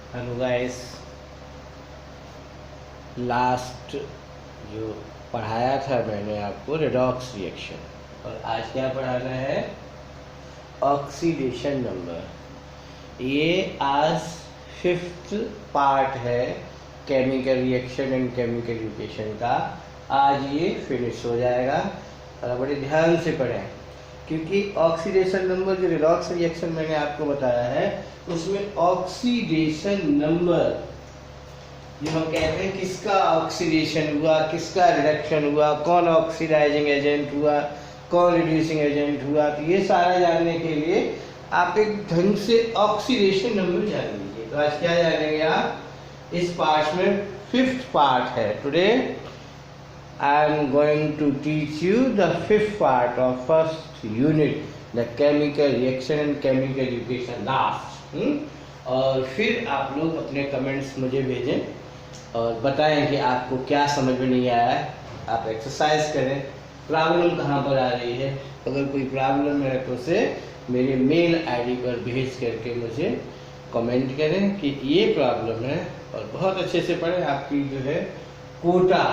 Hello guys, last जो पढ़ाया था मैंने आपको रेडॉक्स रिएक्शन, और आज क्या पढ़ाना है? Oxidation number. ये आज 5th पार्ट है chemical reaction and chemical education का। आज ये फिनिश हो जाएगा और बड़े ध्यान से पढ़ें, क्योंकि ऑक्सीडेशन नंबर जो रेडॉक्स रिएक्शन मैंने आपको बताया है उसमें ऑक्सीडेशन नंबर जो हम कहते हैं किसका ऑक्सीडेशन हुआ, किसका रिडक्शन हुआ, कौन ऑक्सीडाइजिंग एजेंट हुआ, कौन रिड्यूसिंग एजेंट हुआ, तो ये सारा जानने के लिए आप एक ढंग से ऑक्सीडेशन नंबर जान लीजिए। तो आज क्या जानेंगे आप? इस पार्ट में 5th पार्ट है। Today I am going to teach you the 5th part of first unit, the chemical reaction and chemical education last। और फिर आप लोग अपने कमेंट्स मुझे भेजें और बताएं कि आपको क्या समझ में नहीं आया है। आप एक्सरसाइज करें, प्रॉब्लम कहाँ पर आ रही है। अगर कोई प्रॉब्लम है तो उसे मेरे मेल आईडी पर भेज करके मुझे कमेंट करें कि ये प्रॉब्लम है, और बहुत अच्छे से पढ़ें। आपकी जो है कोटा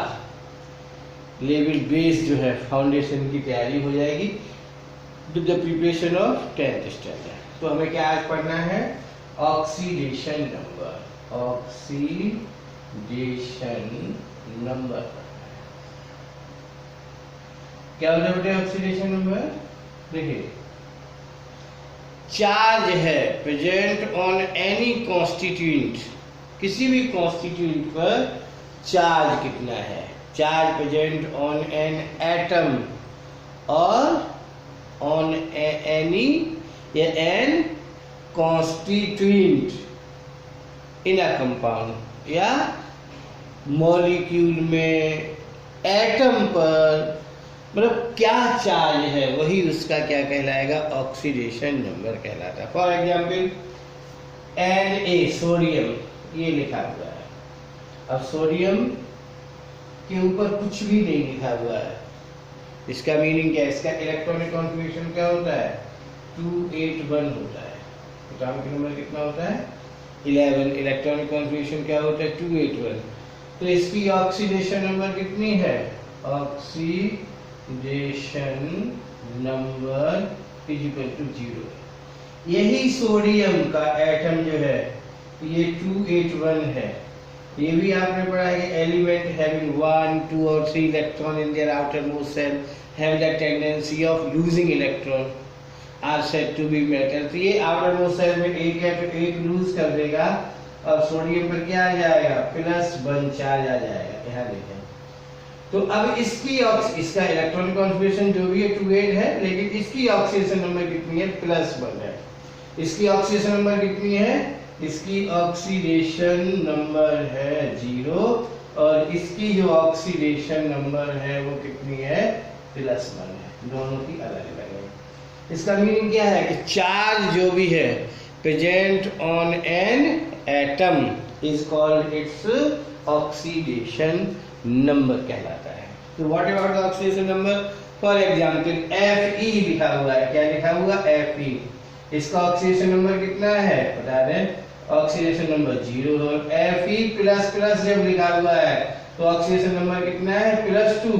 लेवल बेस जो है फाउंडेशन की तैयारी हो जाएगी with the preparation of 10th standard. तो हमें क्या आज पढ़ना है? Oxidation number. ऑक्सीडेशन नंबर क्या होता है बेटे? ऑक्सीडेशन नंबर देखिए, चार्ज है प्रेजेंट ऑन एनी कॉन्स्टिट्यूएंट, किसी भी कॉन्स्टिट्यूएंट पर चार्ज कितना है। Charge present on an atom और on any an constituent in a compound, या मॉलिक्यूल में, एटम पर, मतलब क्या चार्ज है वही उसका क्या कहलाएगा? ऑक्सीडेशन नंबर कहलाता है। फॉर एग्जाम्पल Na, सोडियम, ये लिखा हुआ है। अब सोडियम के ऊपर कुछ भी नहीं लिखा हुआ है, इसका मीनिंग क्या है? इसका इलेक्ट्रॉनिक कॉन्फिगरेशन क्या होता है? 281 होता है। एटॉमिक नंबर कितना होता है? 11। इलेक्ट्रॉनिक कॉन्फिगरेशन क्या होता है? 281। तो इसकी ऑक्सीडेशन नंबर कितनी है? Oxidation number is equal to 0। यही सोडियम का एटम जो है ये 281 है। ये भी आपने पढ़ा है कि एलिमेंट हैविंग 1, 2 और 3 electron in their outermost shell have the tendency of losing electron are said to be metal. तो ये आउटरमोस्ट सेल में एक है तो एक लूज कर देगा, और सोडियम पर क्या आ जाएगा? +1 चार्ज आ जाएगा। यहाँ देखें, तो अब इसका इलेक्ट्रॉनिक कॉन्फिगरेशन जो भी है 28 है, लेकिन इसकी ऑक्सीडेशन नंबर कितनी है? +1 है। इसकी ऑक्सीडेशन नंबर कितनी है? इसकी ऑक्सीडेशन नंबर है 0, और इसकी जो ऑक्सीडेशन नंबर है वो कितनी है? +1 है। दोनों की अलग अलग है। इसका मीनिंग क्या है कि चार्ज जो भी है present on an atom is called its oxidation number कहलाता है। तो what about the oxidation number? For example Fe लिखा हुआ है। क्या लिखा हुआ? Fe। इसका ऑक्सीडेशन नंबर कितना है? बता दें। ऑक्सीडेशन नंबर 0 है। Fe++ जब लिखा हुआ है तो ऑक्सीडेशन नंबर कितना है? +2।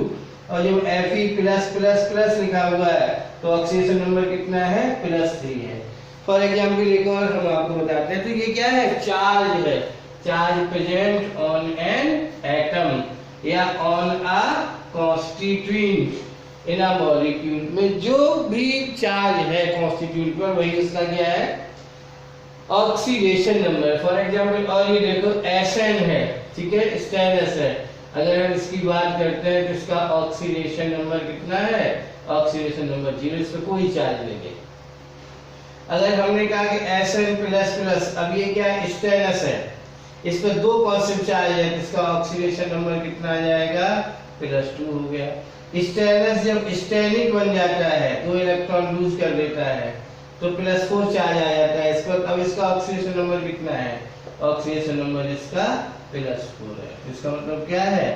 और जब Fe+++ लिखा हुआ है तो ऑक्सीडेशन नंबर कितना है? +3 है। फॉर एग्जांपल एक और हम आपको बताते हैं। तो ये क्या है? चार्ज है। Charge present on an atom या on a constituent in a molecule, में जो भी चार्ज है कॉन्स्टिट्यूएंट पर वही उसका क्या है? Oxidation number. फॉर एग्जांपल, और ये देखो Sn है, ठीक है, स्टेनलेस है। अगर हम इसकी बात करते हैं तो इसका ऑक्सीडेशन नंबर कितना है? Oxidation number 0। इस पर कोई चार्ज नहीं है। अगर हमने कहा कि Sn++, अब ये क्या है? स्टेनलेस है, इस पर 2 पॉजिटिव चार्ज है, इसका ऑक्सीडेशन नंबर कितना आ जाएगा? +2 हो गया। स्टेनलेस जब स्टेनिक बन जाता है, 2 इलेक्ट्रॉन लूज कर देता है, तो +4 चार्ज आ जाता है इस पर। अब इसका ऑक्सीडेशन नंबर कितना है? ऑक्सीडेशन नंबर इसका +4 है। इसका मतलब क्या है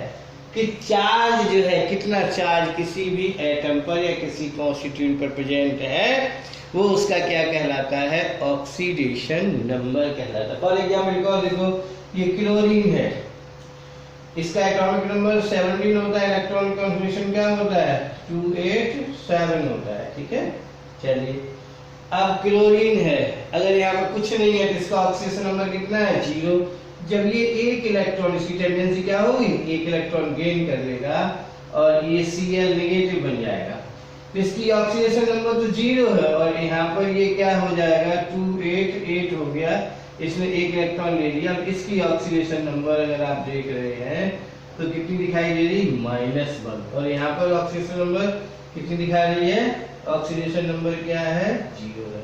कि चार्ज जो है, कितना चार्ज किसी भी एटम पर या किसी कॉन्स्टिट्यूएंट पर प्रेजेंट है, वो उसका क्या कहलाता है, ऑक्सीडेशन नंबर कहलाता है। फॉर एग्जाम्पल को देखो, ये क्लोरीन है, इसका एटॉमिक नंबर 17 होता है, इलेक्ट्रॉन कॉन्फिगरेशन क्या होता है, 287 होता है, ठीक है। चलिए, अब क्लोरीन है, अगर यहाँ पर कुछ नहीं है तो इसका ऑक्सीडेशन नंबर कितना है, 0। जब ये एक इलेक्ट्रॉन, इसकी टेंडेंसी क्या होगी, एक इलेक्ट्रॉन गेन कर लेगा और ये Cl नेगेटिव बन जाएगा, तो इसकी ऑक्सीडेशन नंबर तो 0 है, और यहाँ पर ये क्या हो जाएगा, 288 हो गया, इसने एक इलेक्ट्रॉन ले लिया। अब इसकी ऑक्सीडेशन नंबर अगर आप देख रहे हैं तो कितनी दिखाई दे रही, -1, और यहाँ पर ऑक्सीडेशन नंबर कितनी दिखा रही है, ऑक्सीडेशन नंबर क्या है, 0 है।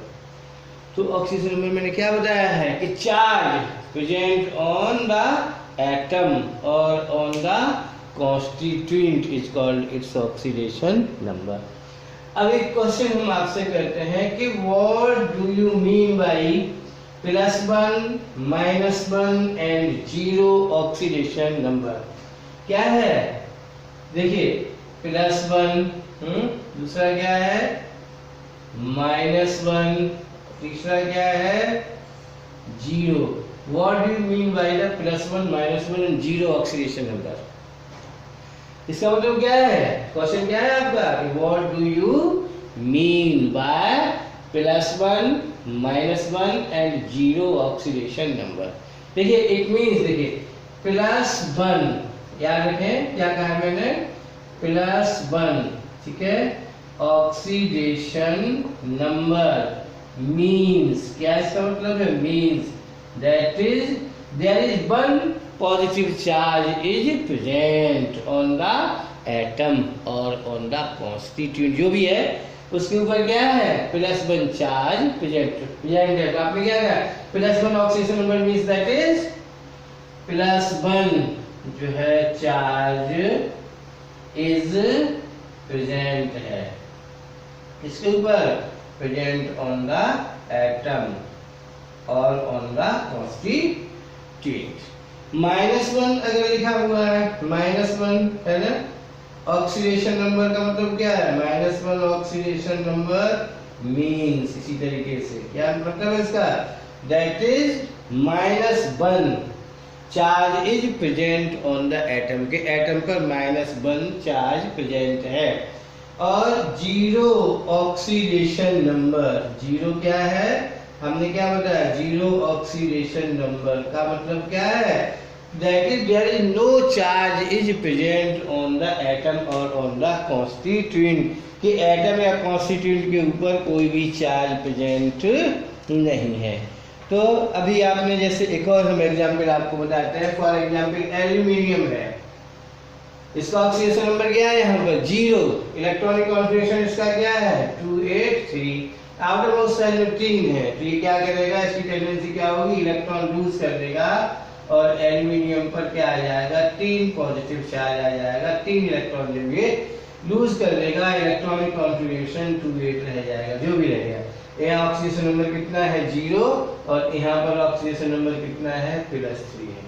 तो ऑक्सीडेशन नंबर मैंने क्या बताया है कि charge present on the atom और on the constituent is called its oxidation number. अब एक क्वेश्चन हम आपसे करते हैं कि what do you mean by +1, -1 and 0 oxidation number? क्या है, देखिए, +1, दूसरा क्या है, -1, तीसरा क्या है, 0। What do you mean by the +1, -1 and 0 oxidation number? इसका मतलब क्या है, क्वेश्चन क्या है आपका कि what do you mean by +1, -1 and 0 oxidation number? देखिए, इट मीन्स, देखिए, +1, याद रखें क्या कहा मैंने, +1, ठीक है, ऑक्सीडेशन नंबर मीन्स, क्या इसका मतलब है, means that is there is 1 positive charge is present on the atom और ऑन द कॉन्स्टिट्यूएंट, जो भी है उसके ऊपर क्या है, +1 चार्ज प्रेजेंट है। तो आपने क्या कहा, +1 oxidation number means that is +1 जो है चार्ज इज प्रेजेंट है, इसके ऊपर प्रेजेंट ऑन द एटम और ऑन द कॉन्स्टिट्यूएंट। -1 अगर लिखा हुआ है, -1 है ना, ऑक्सीडेशन नंबर का मतलब क्या है, -1 ऑक्सीडेशन नंबर मीन्स, इसी तरीके से क्या मतलब है इसका, that is -1 charge is present on the atom, के एटम पर -1 चार्ज प्रेजेंट है, और 0 ऑक्सीडेशन नंबर, 0 क्या है, हमने क्या बताया, 0 ऑक्सीडेशन नंबर का मतलब क्या है, that is there is no charge is present on the atom और ऑन द कॉन्स्टिट्यूएंट, कि एटम या कॉन्स्टिट्यूएंट के ऊपर कोई भी चार्ज प्रेजेंट नहीं है। तो अभी आपने जैसे एक और हम एग्जाम्पल आपको बताते हैं, फॉर एग्जाम्पल एल्यूमिनियम है, इसका ऑक्सीडेशन नंबर क्या है, यहाँ पर 0, इलेक्ट्रॉनिक कॉन्फिगरेशन इसका क्या है, 283, आफ्टर मोस्ट साइज में 3 है, तो ये क्या करेगा, इसकी टेंडेंसी क्या होगी, इलेक्ट्रॉन लूज कर देगा, और एल्यूमिनियम पर क्या आ जाएगा, 3 पॉजिटिव चार्ज आ जाएगा, 3 इलेक्ट्रॉन जब ये लूज कर देगा, इलेक्ट्रॉनिक कॉन्फिगरेशन 28 रह जाएगा, जो भी रहेगा। यहाँ ऑक्सीडेशन नंबर कितना है, 0, और यहाँ पर ऑक्सीडेशन नंबर कितना है, +3 है।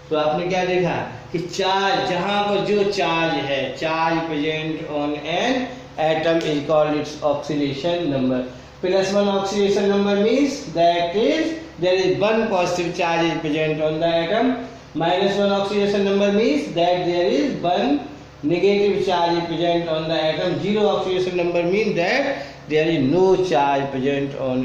तो आपने क्या देखा कि चार्ज, जहां पर जो चार्ज है, charge present on an atom is called its oxidation number. +1 oxidation number means that is there is 1 positive charge is present on the atom, -1 oxidation number means that there is 1 negative charge is present on the atom, 0 oxidation number means that there is no charge present on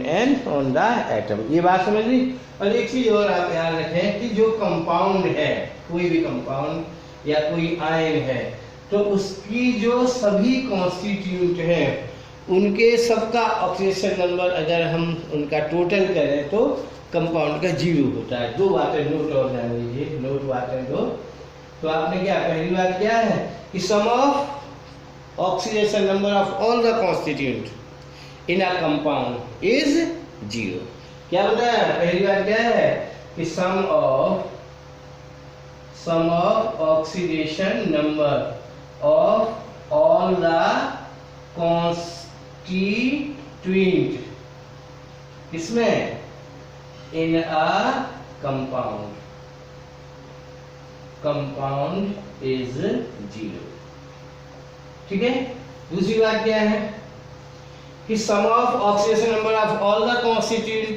the atom। ये बात समझ ली। और एक चीज और आप याद रखें कि जो कंपाउंड है, कोई भी कंपाउंड या कोई आयन है, तो उसकी जो सभी कॉन्स्टिट्यूएंट हैं उनके सबका ऑक्सीडेशन नंबर अगर हम उनका टोटल करें तो कंपाउंड का 0 होता है। 2 बातें नोट और जान लीजिए, नोट बातें दो। तो आपने क्या, पहली बात क्या है कि sum of oxidation number of all the constituent in a compound is 0। क्या बताया, पहली बात क्या है कि sum of oxidation number of all the constituent इसमें in a compound compound is 0। ठीक है। दूसरी बात क्या है कि sum of oxidation number of all the constituent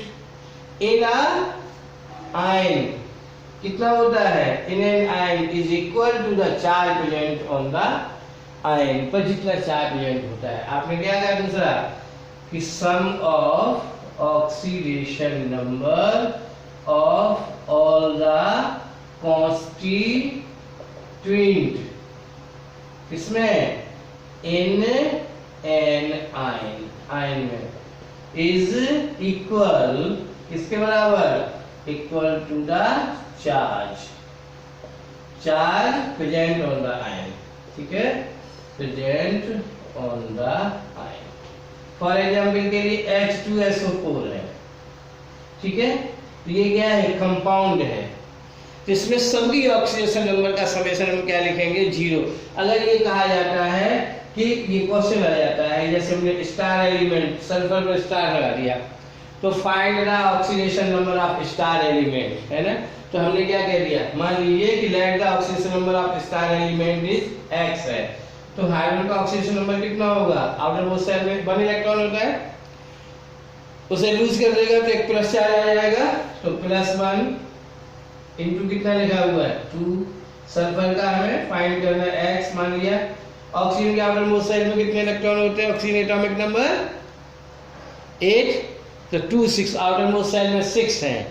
in a ion कितना होता है, in an ion is equal to the charge present on the ion पर जितना चार्ज प्रेजेंट होता है। आपने क्या कहा दूसरा कि sum of oxidation number of all the constituent इसमें इन एन आयन में इज इक्वल किसके बराबर, equal to the charge present on the ion. ठीक है, present on the ion. For example के लिए H2SO4 है। ठीक है, तो ये क्या है, कंपाउंड है। तो इसमें सभी ऑक्सीडेशन नंबर का समेशन हम क्या लिखेंगे, 0। अगर ये कहा जाता है कि ये क्वेश्चन आ जाता है, जैसे हमने स्टार एलिमेंट सल्फर पर स्टार लगा दिया, तो find the oxidation number of star element, है ना। तो हमने क्या कह दिया, मान लीजिए कि late the oxidation number of star element is x है, तो हाइड्रोजन का ऑक्सीडेशन नंबर कितना होगा, आउटर मोस्ट शेल में 1 इलेक्ट्रॉन होता है, उसे लूज कर देगा तो एक प्लस चार्ज आ जाएगा, तो +1 इंटू कितना लिखा हुआ है 2। सल्फर का हमें फाइंड करना है x मान लिया। ऑक्सीजन के आउटर मोस्ट शेल में कितने इलेक्ट्रॉन होते हैं, ऑक्सीजन एटॉमिक नंबर 8, तो 2 6 आउटर मोस्ट शेल में 6 हैं।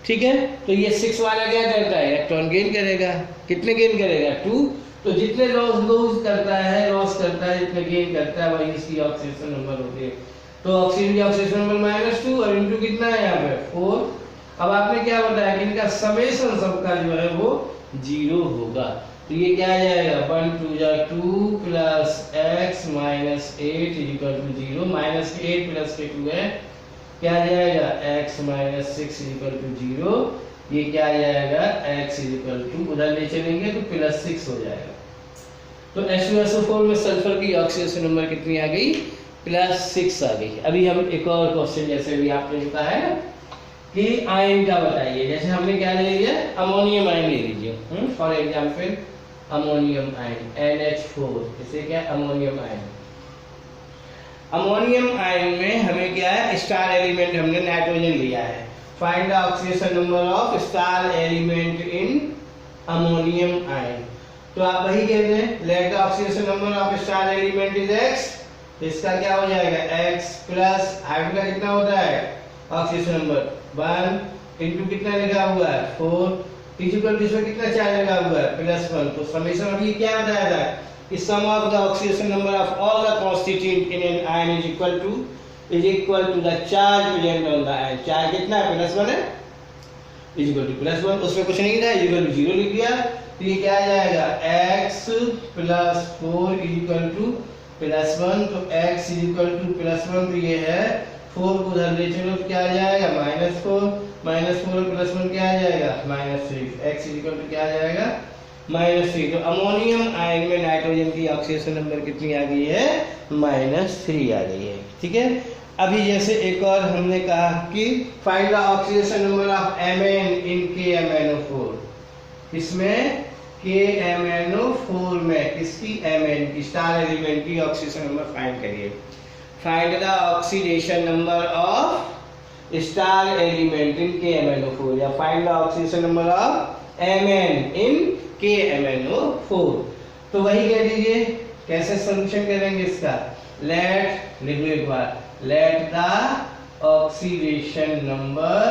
ठीक है, तो ये 6 वाला क्या करता है, इलेक्ट्रॉन गेन करेगा। कितने गेन करेगा, 2। तो जितने लॉस करता है जितने गेन करता है वही इसकी ऑक्सीडेशन नंबर होती है। तो ऑक्सीजन की ऑक्सीडेशन नंबर -2 और इंटू कितना है यहाँ पे 4। अब आपने क्या बताया कि इनका समेशन सबका जो है वो 0 होगा। तो ये क्या आ जाएगा, 1 2 जा 2 plus x minus 8 equal to 0, minus 8 plus के 2 है, क्या आ जाएगा x माइनस 6 इक्वल टू 0। ये क्या आ जाएगा, x इक्वल टू उधर ले चलेंगे तो +6 हो जाएगा। तो H2SO4 में सल्फर की ऑक्सीडेशन नंबर कितनी आ गई, +6 आ गई। अभी हम एक और क्वेश्चन जैसे भी आपने बताया है कि आयन का बताइए, जैसे हमने क्या ले लिया, अमोनियम आयन ले लीजिए। For example ammonium ion NH4, इसे क्या अमोनियम आयन। अमोनियम आयन में हमें क्या है, स्टार एलिमेंट हमने नाइट्रोजन लिया है। Find the oxidation number of star element in ammonium ion. तो आप वही कहते हैं, late the oxidation number of star element is x, इसका क्या हो जाएगा x प्लस हाइड्रोजन का कितना होता है ऑक्सीडेशन नंबर 1 इंटू कितना लिखा हुआ है 4 इक्वल टू इसमें कितना चार्ज लगा हुआ है +1। तो समेशन अभी क्या बताया था कि sum of the oxidation number of all the constituent in an ion is equal to the charge present on the ion. Charge कितना है, +1 है, इज इक्वल टू +1, उसमें कुछ नहीं था, इक्वल टू 0 लिख दिया। तो ये क्या आ जाएगा, x plus 4 is equal to +1, तो x इज इक्वल टू +1, तो ये है 4 को उधर ले चलो तो क्या आ जाएगा -4 और +1 क्या आ जाएगा -3, x इज इक्वल टू क्या आ जाएगा -3। तो अमोनियम आयन में नाइट्रोजन की ऑक्सीडेशन नंबर कितनी आ गई है, -3 आ गई है। ठीक है, अभी जैसे एक और हमने कहा कि find the oxidation number of Mn in KMnO4। इसमें KMnO4 में किसकी, Mn की स्टार एलिमेंट की ऑक्सीडेशन नंबर फाइंड करिए। Find the oxidation number of star element in KMnO4 या find the oxidation number of Mn in KMnO4। तो वही कह दीजिए, कैसे सॉल्यूशन करेंगे इसका, लेट लिख लो एक बार, let the oxidation number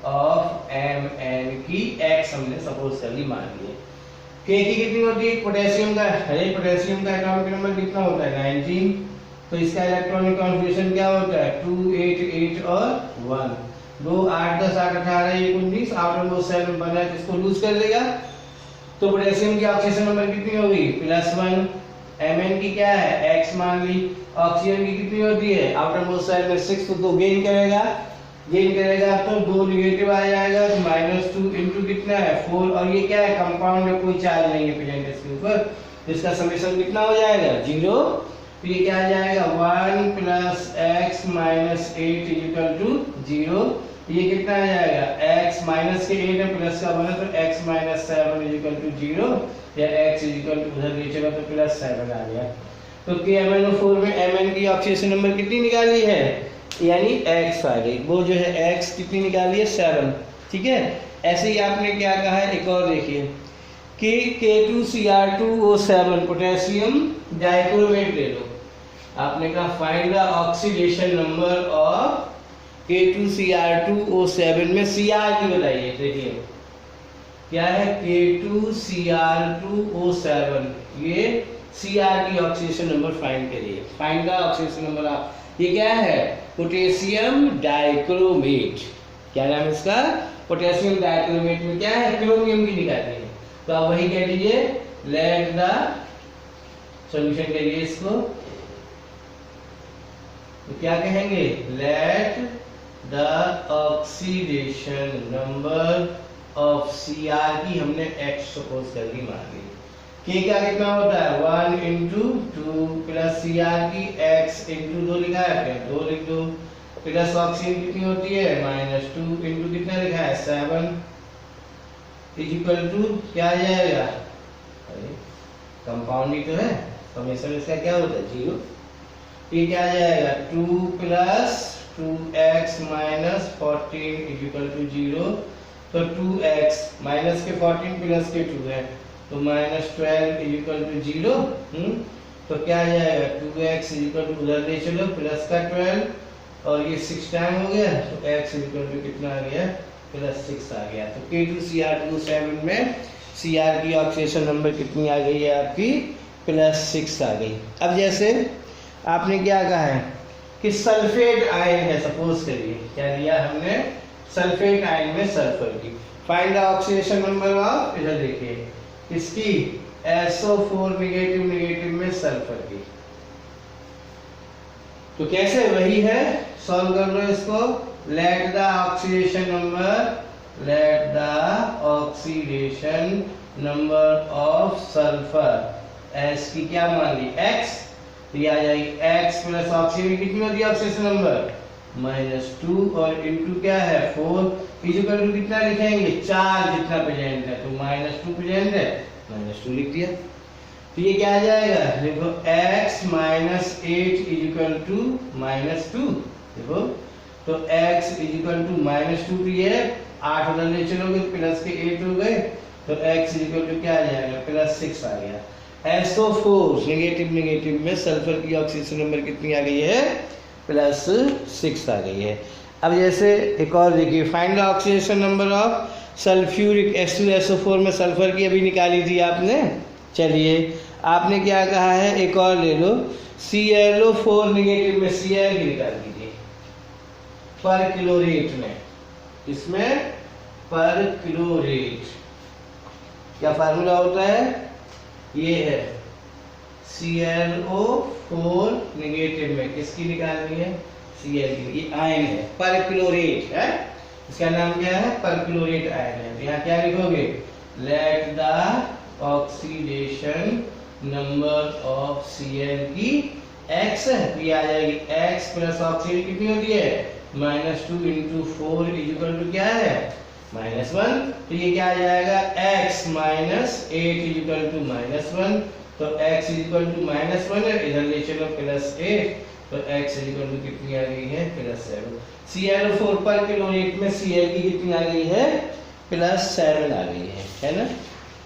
of Mn की x हमने सपोज कर ली, मान लिए। K की कितनी होती है, पोटेशियम का, पोटेशियम का एटॉमिक नंबर कितना होता है 19, तो इसका इलेक्ट्रॉनिक कॉन्फ़िगरेशन क्या होता है 2 8 8 और 1, 2 8 10 8 18 19, आउटर मोस्ट शेल में बना है, इसको लूज कर देगा। तो पोटेशियम की ऑक्सीडेशन नंबर कितनी होगी +1, Mn की क्या है x मान ली, ऑक्सीजन की कितनी होती है आउटर मोस्ट शेल में 6, तो 2 गेन करेगा तो 2 नेगेटिव आ जाएगा, तो -2 इंटू कितना है 4, और ये क्या है कंपाउंड में कोई चार्ज नहीं है प्रेजेंट इसके ऊपर, तो इसका समेशन कितना हो जाएगा 0। तो ये क्या आ जाएगा 1 plus x minus 8 equal to 0। ये कितना आ जाएगा x माइनस के 8 है प्लस का 1 है तो x माइनस 7 इक्वल टू 0 या x इक्वल टू उधर ले चलो तो प्लस 7 आ गया। तो KMnO4 में Mn की ऑक्सीडेशन नंबर कितनी निकाली है, यानी x आ गई। वो जो है x कितनी निकाली है 7, ठीक है। ऐसे ही आपने क्या कहा है, एक और देखिए कि K2Cr2O7 पोटेशियम डाइक्रोमेट ले लो। आपने कहा find the oxidation number of K2Cr2O7 में Cr की बताइए। देखिए क्या है K2Cr2O7, ये Cr की ऑक्सीडेशन नंबर फाइंड करिए। फाइंड द ऑक्सीडेशन नंबर आप, ये क्या है पोटेशियम डाइक्रोमेट। क्या नाम है इसका, पोटेशियम डाइक्रोमेट में क्या है क्रोमियम की निकालनी है। तो आप वही कह लीजिए लेट द सॉल्यूशन करिए इसको। तो क्या कहेंगे late the oxidation number of Cr की हमने x सपोज कर दी मान ली। K का कितना होता है 1 इंटू 2 प्लस Cr की x इंटू 2 लिखा है, फिर 2 लिख दो प्लस ऑक्सीजन कितनी होती है -2 इंटू कितना लिखा है 7 इक्वल टू क्या आ जाएगा, अरे कंपाउंड ही तो है, समेशन इसका क्या होता है 0। ये क्या आ जाएगा 2 plus 2x minus 14 equal to 0। तो 2x माइनस के 14 प्लस के 2 है तो -12 इक्वल टू 0। तो क्या आ जाएगा 2x इक्वल टू उधर ले चलो प्लस का 12 और ये 6 टाइम हो गया तो x इक्वल टू कितना आ गया +6 आ गया। तो K2Cr2O7 में Cr की ऑक्सीडेशन नंबर कितनी आ गई है आपकी +6 आ गई। अब जैसे आपने क्या कहा है कि सल्फेट आयन है, सपोज करिए क्या दिया हमने सल्फेट आयन में सल्फर की। Find the oxidation number of, इधर देखिए इसकी SO4 नेगेटिव में सल्फर की। तो कैसे, वही है सॉल्व कर लो इसको। Late the oxidation number of sulphur S की क्या मान ली x, तो ये आ जाएगी x प्लस ऑक्सीजन कितनी होती है ऑक्सीडेशन नंबर -2 और इनटू क्या है 4 इक्वल टू कितना लिखेंगे 4 जितना प्रेजेंट है तो -2 प्रेजेंट है -2 लिख दिया। तो ये क्या आ जाएगा देखो x -8 इक्वल टू -2 देखो तो x इक्वल टू -2 तो ये 8 उधर ले चलोगे प्लस के 8 हो गए तो x इक्वल टू क्या आ जाएगा +6 आ गया। SO4 नेगेटिव में सल्फर की ऑक्सीडेशन नंबर कितनी आ गई है +6 आ गई है। अब जैसे एक और देखिए find the oxidation number of sulphuric H2SO4 में सल्फर की अभी निकाली थी आपने। चलिए आपने क्या कहा है एक और ले लो ClO4 नेगेटिव में Cl की निकाल दीजिए पर क्लोरेट में, इसमें पर क्लोरेट क्या फार्मूला होता है, ये है ClO4 नेगेटिव में किसकी निकालनी है Cl की, ये आयन है पर क्लोरेट है, इसका नाम क्या है पर क्लोरेट आयन है। यहाँ क्या लिखोगे late the oxidation number of Cl की x है, ये आ जाएगी x प्लस ऑक्सीजन कितनी होती है -2 इंटू 4 इक्वल टू क्या है -1। तो ये क्या आ जाएगा x -8 इक्वल टू -1 तो x इक्वल टू -1 है, इधर ले चलो +8 तो x इक्वल टू कितनी आ गई है +7। ClO4 पर क्लोरेट में Cl की कितनी आ गई है +7 आ गई है ना।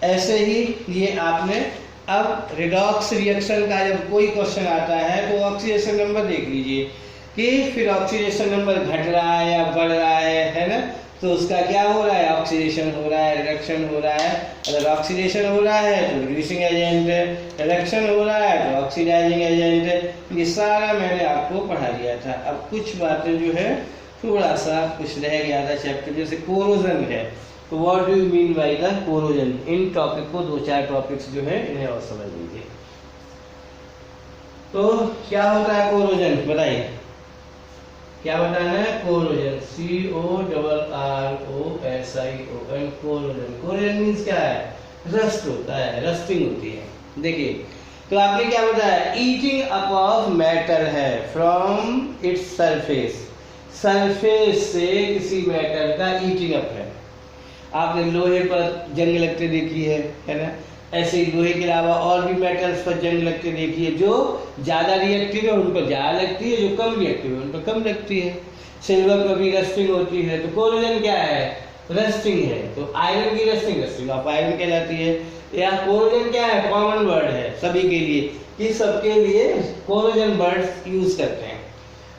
ऐसे ही ये आपने अब रिडॉक्स रिएक्शन का जब कोई क्वेश्चन आता है तो ऑक्सीडेशन नंबर देख लीजिए कि फिर ऑक्सीडेशन नंबर घट रहा है या बढ़ रहा है ना, तो उसका क्या हो रहा है ऑक्सीडेशन हो रहा है रिडक्शन हो रहा है। अगर ऑक्सीडेशन हो रहा है तो रिड्यूसिंग एजेंट है, रिडक्शन हो रहा है तो ऑक्सीडाइजिंग एजेंट है। ये सारा मैंने आपको पढ़ा दिया था। अब कुछ बातें जो है थोड़ा सा कुछ रह गया था चैप्टर, जैसे कोरोजन है तो what do you mean by the corrosion, in topic को 2-4 टॉपिक्स जो है इन्हें और समझ लीजिए। तो क्या होता है कोरोजन बताइए, क्या बताना है corrosion CORROSION corrosion. Corrosion means क्या है रस्ट होता है, रस्टिंग होती है। देखिए तो आपने क्या बताया, ईटिंग अप ऑफ मेटल है फ्रॉम इट्स सरफेस, सरफेस से किसी मेटल का ईटिंग अप है। आपने लोहे पर जंग लगते देखी है ना, ऐसे ही लोहे के अलावा और भी मेटल्स पर जंग लगते देखी है। जो ज़्यादा रिएक्टिव है उन पर ज़्यादा लगती है, जो कम रिएक्टिव है उन पर कम लगती है। सिल्वर पर भी रस्टिंग होती है, तो कोरोजन क्या है, रस्टिंग है। तो आयरन की रस्टिंग, रस्टिंग ऑफ आयरन कहलाती है। या कोरोजन क्या है, कॉमन वर्ड है सभी के लिए, कि सबके लिए कोरोजन वर्ड्स यूज करते हैं।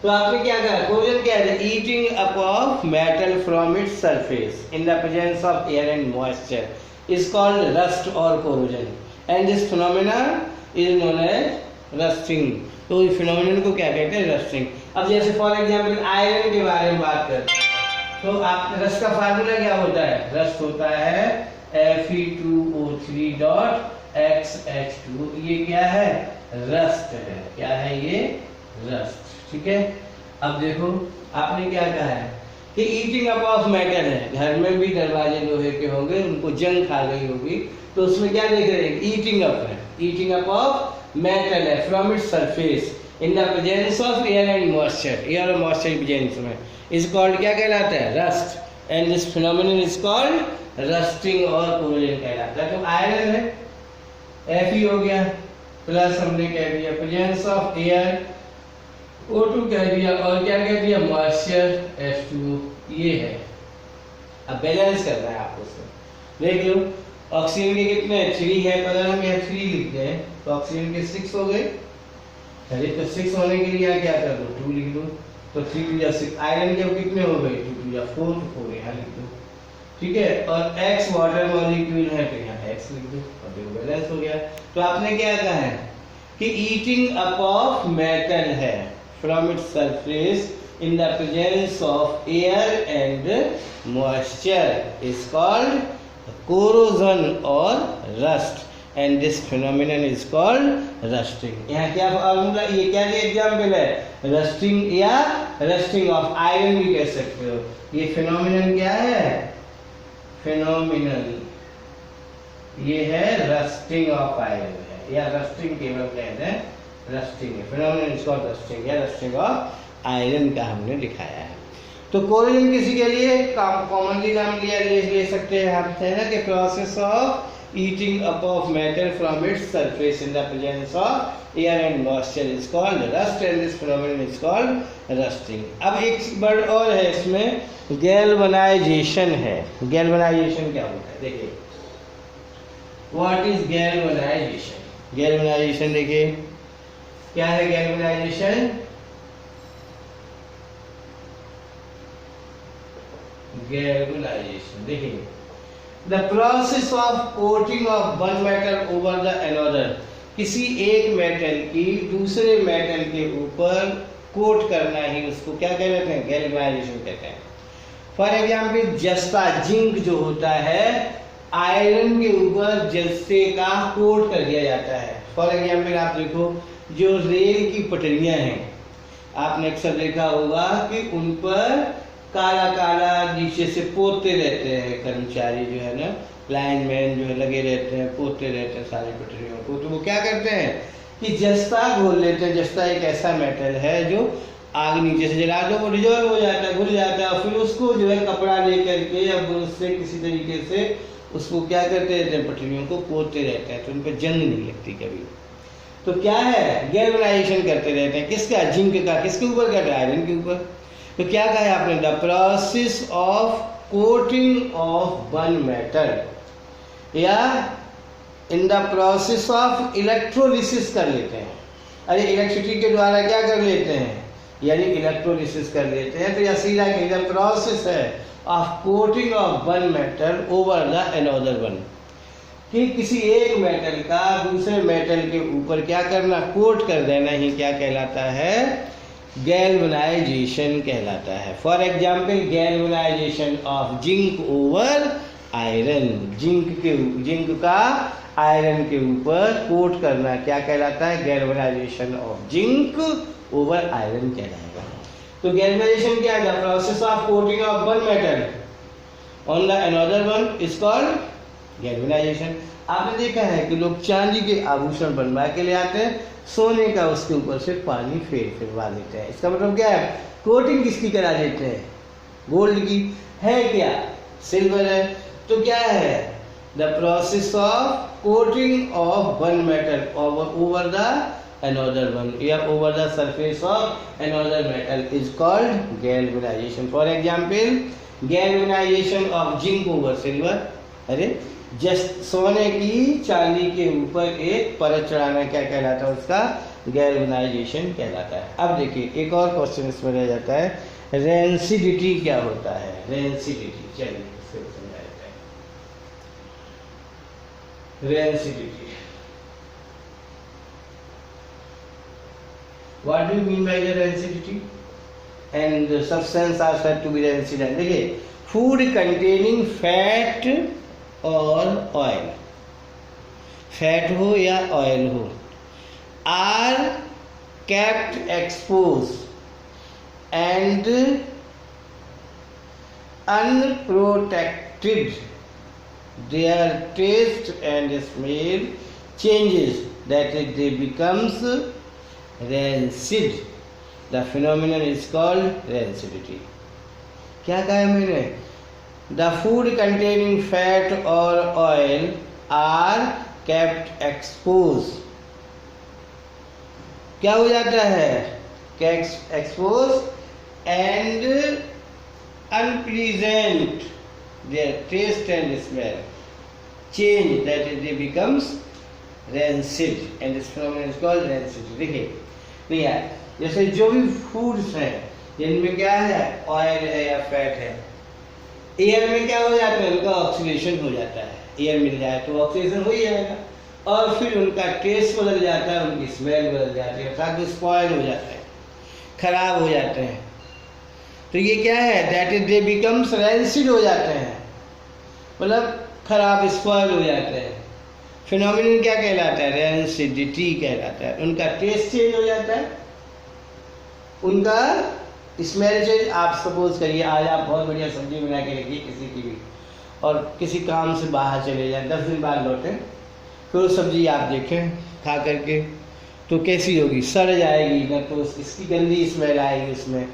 तो आपने क्या कहा, कोरोजन क्या है, eating up of metal from its surface in the presence of air and moisture is called rust और corrosion, and this phenomena is known as rusting. तो इस फिनोमेनन को क्या कहते हैं, रस्टिंग। अब जैसे फॉर एग्जांपल आयरन के बारे में बात करते हैं, तो आप रस्ट का फार्मूला क्या होता है, रस्ट होता है Fe2O3.XH2। ये क्या है, रस्ट है। क्या है ये, रस्ट। ठीक है। अब देखो आपने क्या कहा है कि ईटिंग अप ऑफ मेटल है। घर में भी दरवाजे लोहे के होंगे, उनको जंग खा गई होगी, तो उसमें क्या देख रहे हैं, ईटिंग अप है, ईटिंग अप ऑफ मेटल है from its surface in the presence of air and moisture, air और मॉइस्चर की प्रेजेंस में इज कॉल्ड क्या कहलाता है, rust, and this phenomenon is called rusting और कोरोजन कहलाता है। तो आयरन है Fe हो गया, प्लस हमने कह दिया प्रेजेंस ऑफ एयर O2 कह दिया, और क्या कह दिया, मॉइस्चर H2O, ये है। अब बैलेंस करना है आपको उसमें। देख लो ऑक्सीजन के कितने 3 है, तो अगर हम यहाँ 3 लिखते हैं तो ऑक्सीजन के 6 हो गए। अरे तो 6 होने के लिए क्या कर दो, 2 लिख दो, तो 3 2 या 6। आयरन के कितने हो गए, 2 2 या 4, तो 4 यहाँ लिख दो। ठीक है, और X वाटर मॉलिक्यूल है तो यहाँ X लिख दो, और देखो बैलेंस हो गया। तो आपने क्या कहा है कि ईटिंग अप ऑफ मेटल है from its surface in the presence of air and moisture is called corrosion और rust, and this phenomenon is called rusting. यहाँ क्या फॉर्मूला, ये क्या एग्जाम्पल है, रस्टिंग या रस्टिंग ऑफ आयरन भी कह सकते हो। ये फिनोमेनन क्या है, फिनोमिनल, ये है रस्टिंग ऑफ आयरन है, या रस्टिंग केवल कहते हैं, रस्टिंग है, फिनोमिनल इज कॉल्ड रस्टिंग या रस्टिंग ऑफ आयरन का हमने दिखाया है। तो कोरोजन किसी के लिए कॉमनली नाम ले सकते हैं आप, है ना, कि process of eating up of metal from its surface in the presence of air and moisture is called rust, and this phenomenon is called rusting. अब एक वर्ड और है इसमें, गैल्वेनाइजेशन है। गैल्वेनाइजेशन क्या होता है, देखिए व्हाट इज गैल्वेनाइजेशन। गैल्वेनाइजेशन देखिए क्या है, गैल्वेनाइजेशन गैल्वेनाइजेशन देखिए the process of coating of one metal over the another, किसी एक मेटल की दूसरे मेटल के ऊपर कोट करना ही उसको क्या कहते हैं, गैल्वेनाइजेशन कहते हैं। फॉर एग्जाम्पल जस्ता, जिंक जो होता है आयरन के ऊपर जस्ते का कोट कर दिया जाता है। फॉर एग्जाम्पल आप देखो जो रेल की पटरियां हैं, आपने अक्सर देखा होगा कि उन पर काला काला नीचे से पोतते रहते हैं कर्मचारी जो है ना, लाइनमैन जो है लगे रहते हैं, पोतते रहते हैं सारी पटरियों को। तो वो क्या करते हैं कि जस्ता घोल लेते हैं। जस्ता एक ऐसा मेटल है जो आग नीचे से जला दो वो डिजोल्व हो जाता है, घुल जाता है, फिर उसको जो है कपड़ा लेकर के या ब्रश से किसी तरीके से उसको क्या करते रहते हैं, पटरियों को पोतते रहते हैं, तो उन पर जंग नहीं लगती कभी। तो क्या है, गैल्वेनाइजेशन करते रहते हैं, किसका, जिंक का। किसके ऊपर करते हैं, आयरन के ऊपर। तो क्या कहा है आपने, the process of coating of one metal, या in the process of electrolysis कर लेते हैं। अरे इलेक्ट्रिसिटी के द्वारा क्या कर लेते हैं, यानी इलेक्ट्रोलिसिस कर लेते हैं। तो यह सीधा द प्रोसेस है of coating of one metal over the another one, कि किसी एक मेटल का दूसरे मेटल के ऊपर क्या करना, कोट कर देना ही क्या कहलाता है, गैल्वेनाइजेशन कहलाता है। For example galvanisation of zinc over iron, zinc का आयरन के ऊपर कोट करना क्या कहलाता है, galvanisation of zinc over iron कहलाएगा। तो गैल्वेनाइजेशन क्या है, process of coating of one metal on the another one is called galvanisation. आपने देखा है कि लोग चांदी के आभूषण बनवा के ले आते हैं, सोने का उसके ऊपर से पानी फेरवा देते हैं। इसका मतलब क्या है, कोटिंग किसकी करा देते हैं, गोल्ड की। है क्या, सिल्वर है। तो क्या है, the process of coating of one metal over the another one या over the surface of another metal is called galvanization. For example, galvanization of zinc over silver. अरे जस्ट सोने की चांदी के ऊपर एक परत चढ़ाना क्या कहलाता है, उसका गैल्वेनाइजेशन कहलाता है। अब देखिए एक और क्वेश्चन इसमें रह जाता है, रेंसिडिटी क्या होता है, रेंसिडिटी। चलिए इसको समझा देते हैं। Rancidity, what do you mean by the rancidity and the substance are said to be rancid? देखिए, food containing fat और oil, फैट हो या ऑयल हो, are kept exposed and unprotected, their taste and smell changes, that is they becomes rancid. The phenomenon is called rancidity. क्या कहा है मैंने, the food containing fat or oil are kept exposed. क्या हो जाता है, exposed and unpleasant, their taste and smell change, that is they becomes rancid, and this phenomenon is called rancidity. देखिए नहीं यार, जैसे जो भी फूड्स हैं जिनमें क्या है, ऑयल है या फैट है, एयर में क्या हो जाता है, उनका ऑक्सीडेशन हो जाता है। एयर मिल जाए तो ऑक्सीडेशन हो ही जाएगा, और फिर उनका टेस्ट बदल जाता है, उनकी स्मेल बदल जाती है, अर्थात वो स्पॉयल हो जाता है, खराब हो जाते हैं। तो ये क्या है, that is they becomes rancid हो जाते हैं, मतलब खराब, स्पॉयल हो जाते हैं। फिनोमिनन क्या कहलाता है, रेंसिडिटी कहलाता है। उनका टेस्ट चेंज हो जाता है, उनका स्मेल चेंज। आप सपोज करिए आज आप बहुत बढ़िया सब्जी बना के रखिए किसी की भी, और किसी काम से बाहर चले जाए, 10 दिन बाद लौटें, फिर वो सब्जी आप देखें खा करके तो कैसी होगी, सड़ जाएगी ना, तो इसकी गंदी स्मेल आएगी उसमें,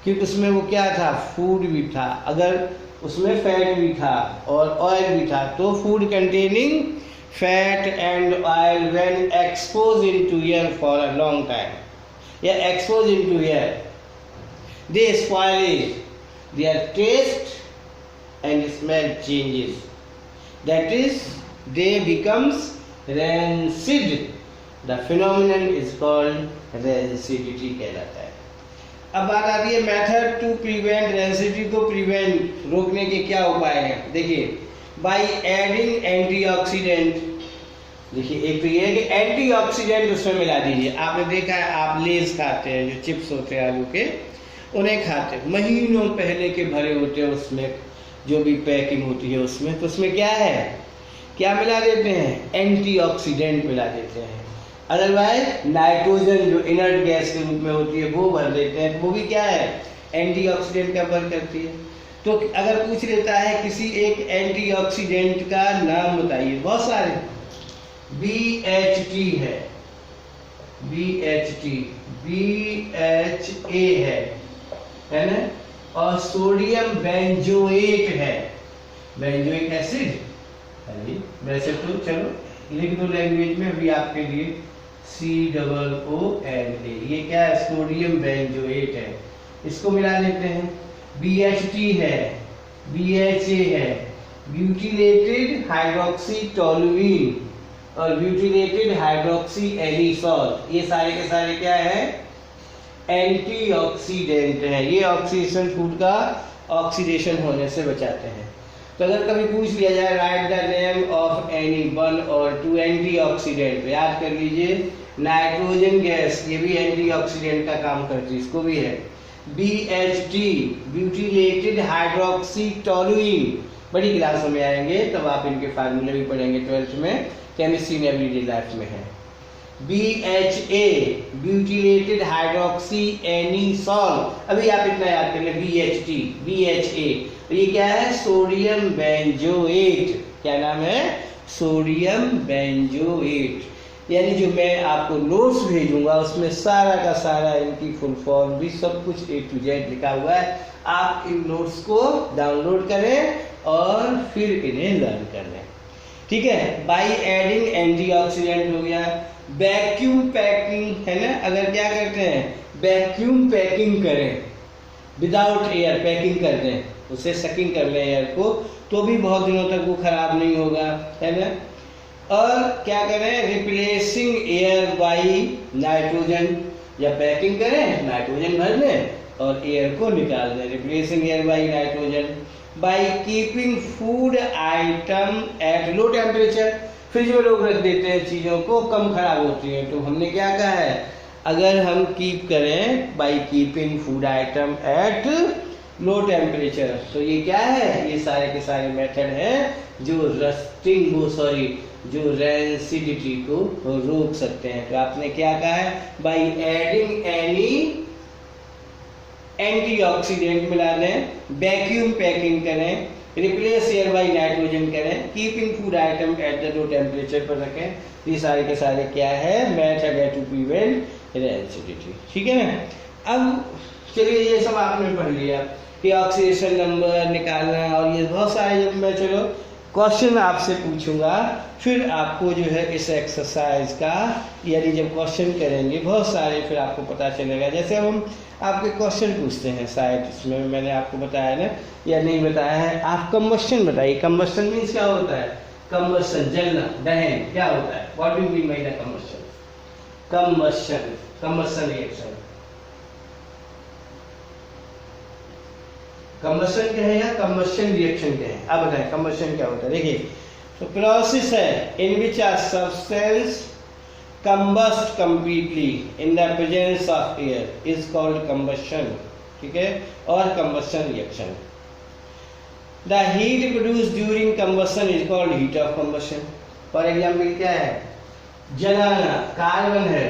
क्योंकि उसमें वो क्या था, फूड भी था। अगर उसमें फैट भी था और ऑयल भी था, तो food containing fat and oil when exposed into air for a long time, yeah, exposed into air, they spoil it, their taste and smell changes, that is they becomes rancid. The phenomenon is called rancidity कहलाता है। अब बात आती है method to prevent rancidity को prevent, रोकने के क्या उपाय हैं। देखिए, बाई एडिंग एंटीऑक्सीडेंट। देखिए एक तो ये है कि एंटीऑक्सीडेंट उसमें मिला दीजिए। आपने देखा है, आप लेज खाते हैं, जो चिप्स होते हैं आलू के, उन्हें खाते हैं, महीनों पहले के भरे होते हैं, उसमें जो भी पैकिंग होती है उसमें, तो उसमें क्या है, क्या मिला देते हैं, एंटीऑक्सीडेंट मिला देते हैं। अदरवाइज नाइट्रोजन जो इनर्ट गैस के रूप में होती है वो भर देते हैं, वो भी क्या है, एंटीऑक्सीडेंट का वर्क करती है। तो अगर पूछ लेता है किसी एक एंटीऑक्सीडेंट का नाम बताइए, बहुत सारे, BHT है, BHT, BHA है ना, और सोडियम बेंजोएट है, बेंजोइक एसिड है। वैसे तो चलो लिख दो लैंग्वेज में भी आपके लिए, COONA, ये क्या है, सोडियम बेंजोएट है, इसको मिला लेते हैं। BHT है, BHA है, ब्यूटिलेटेड हाइड्रोक्सी टोलुइन और ब्यूटिलेटेड हाइड्रोक्सी एलिसॉल, ये सारे के सारे क्या है, एंटीऑक्सीडेंट हैं। ये ऑक्सीडेशन फूड का ऑक्सीडेशन होने से बचाते हैं। तो अगर कभी पूछ लिया जाए right the name of any 1 और 2 एंटीऑक्सीडेंट, याद कर लीजिए नाइट्रोजन गैस, ये भी एंटीऑक्सीडेंट का काम करती है, इसको भी है। BHT, ब्यूटिलेटेड हाइड्रोक्सी टोलुइन, बड़ी क्लासों में आएंगे तब आप इनके फार्मूले भी पढ़ेंगे, 12th में केमिस्ट्री में एवरीडे लाइफ में है। BHA, ब्यूटिलेटेड हाइड्रोक्सी एनिसॉल, अभी आप इतना याद कर लें, BHT, BHA तो ये क्या है, सोडियम बेंजोएट। क्या नाम है, सोडियम बेंजोएट। यानी जो मैं आपको नोट्स भेजूंगा उसमें सारा का सारा इनकी फुल फॉर्म भी सब कुछ A to Z लिखा हुआ है। आप इन नोट्स को डाउनलोड करें और फिर इन्हें लर्न कर लें, ठीक है। बाई एडिंग एंटीऑक्सीडेंट हो गया। वैक्यूम पैकिंग है ना, अगर क्या करते हैं, वैक्यूम पैकिंग करें, विदाउट एयर पैकिंग कर दें, उसे सकिंग कर लें एयर को, तो भी बहुत दिनों तक वो खराब नहीं होगा, है ना। और क्या करें, रिप्लेसिंग एयर बाई नाइट्रोजन, या पैकिंग करें, नाइट्रोजन भर लें और एयर को निकाल दें, replacing air by nitrogen. By keeping food item at low temperature, fridge में लोग रख देते हैं चीज़ों को, कम खराब होती हैं, तो हमने क्या कहा है, अगर हम कीप करें by keeping food item at low temperature, तो ये क्या है, ये सारे के सारे मेथड हैं जो रस्टिंग को, सॉरी, जो रेंसिडिटी को रोक सकते हैं। तो आपने क्या कहा है, बाई एडिंग एनी एंटीऑक्सीडेंट मिला दें, वैक्यूम पैकिंग करें, रिप्लेस एयर बाई नाइट्रोजन करें, keeping food item at the low temperature पर रखें। ये सारे के सारे क्या है, मेथड है टू प्रिवेंट रेंसिडिटी, ठीक है ना। अब चलिए ये सब आपने पढ़ लिया कि ऑक्सीडेशन नंबर निकालना, और ये बहुत सारे, जब मैं चलो क्वेश्चन आपसे पूछूंगा, फिर आपको जो है इस एक्सरसाइज का, यानी जब क्वेश्चन करेंगे बहुत सारे, फिर आपको पता चलेगा। जैसे अब हम आपके क्वेश्चन पूछते हैं, शायद इसमें मैंने आपको बताया ना या नहीं बताया है, आप कंबस्शन बताइए। कंबस्शन मीन्स क्या होता है, कंबस्शन जलना, दहन, क्या होता है, what do you mean by the combustion, combustion, combustion reaction, combustion क्या है या कंबस्शन रिएक्शन क्या है, आप बताएं कंबस्शन क्या होता है। देखिए, तो प्रोसेस है in which a substance combust completely in the presence of air is called combustion, ठीक है, और combustion reaction. The heat produced during combustion is called heat of combustion. For example क्या है, जलाना, कार्बन है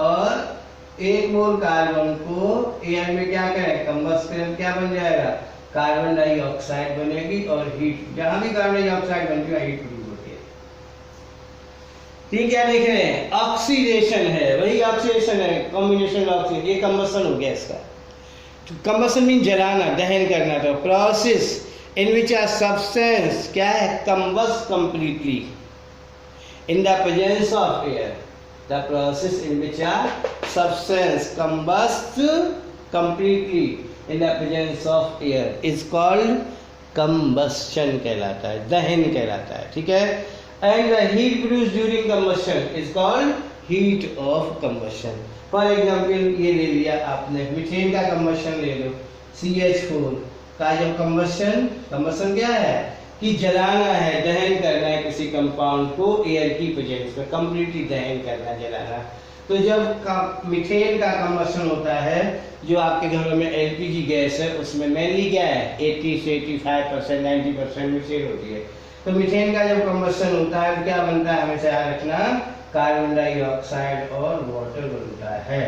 और एक मोल कार्बन को एयर में क्या करें, कंबस्ट करें, क्या बन जाएगा, कार्बन डाइऑक्साइड बनेगी, और हीट, जहां भी कार्बन डाइऑक्साइड बनती है हीट प्रोड्यूस होती है। ठीक, क्या देख रहे हैं, ऑक्सीडेशन है, वही ऑक्सीडेशन है, कॉम्बिनेशन ऑक्सीजन, ये कंबस्शन हो गया इसका। कंबस्शन मीन जलाना, दहन करना। तो process in which a substance क्या है, combust completely in the presence of air, the process in which a substance combust completely in the presence of air is called combustion कहलाता है, दहन कहलाता है, ठीक है। And the heat produced during combustion is called heat of combustion. For example ये ले लिया आपने, मीथेन का कंबस्शन ले लो, CH4 का जब कंबस्शन क्या है कि जलाना है, दहन करना है किसी कंपाउंड को एयर की प्रेजेंस में, कंप्लीटली दहन करना, जलाना। तो जब मीथेन का कंबस्शन होता है, जो आपके घरों में LPG गैस है, उसमें मेनली क्या है, 80 से 85%, 90% मीथेन होती है। तो मीथेन का जब कंबस्शन होता है तो क्या बनता है, हमेशा याद रखना, कार्बन डाइऑक्साइड और वाटर बनता है,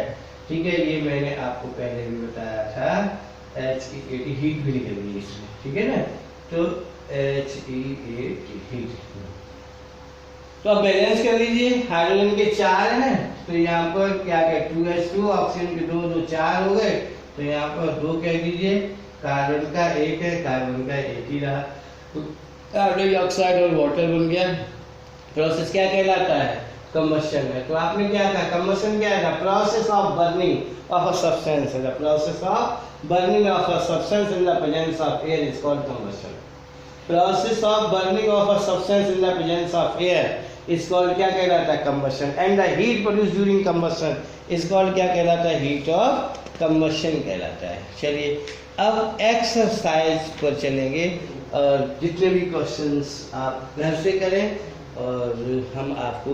ठीक है। ये मैंने आपको पहले भी बताया था, HE हीट भी निकल गई इसमें, ठीक है ना। तो HEAT हीट। तो अब बैलेंस कर लीजिए, हाइड्रोजन के 4 हैं, तो यहाँ पर क्या क्या 2H2, ऑक्सीजन के 2 2 4 हो गए, तो यहाँ पर 2 कह दीजिए, कार्बन का 1 है, कार्बन का 1 ही रहा, तो कार्बन डाइऑक्साइड और वाटर बन गया। प्रोसेस क्या कहलाता है, कंबस्शन है। तो आपने क्या कहा, कंबस्शन क्या है, process of burning of a substance, the process of burning of a substance in the presence of air is called combustion. Process of burning of a substance in the presence of air is called क्या कहलाता है, combustion. And the heat produced during combustion is called क्या कहलाता है, heat of combustion कहलाता है। चलिए अब एक्सरसाइज पर चलेंगे, और जितने भी क्वेश्चंस आप घर से करें और हम आपको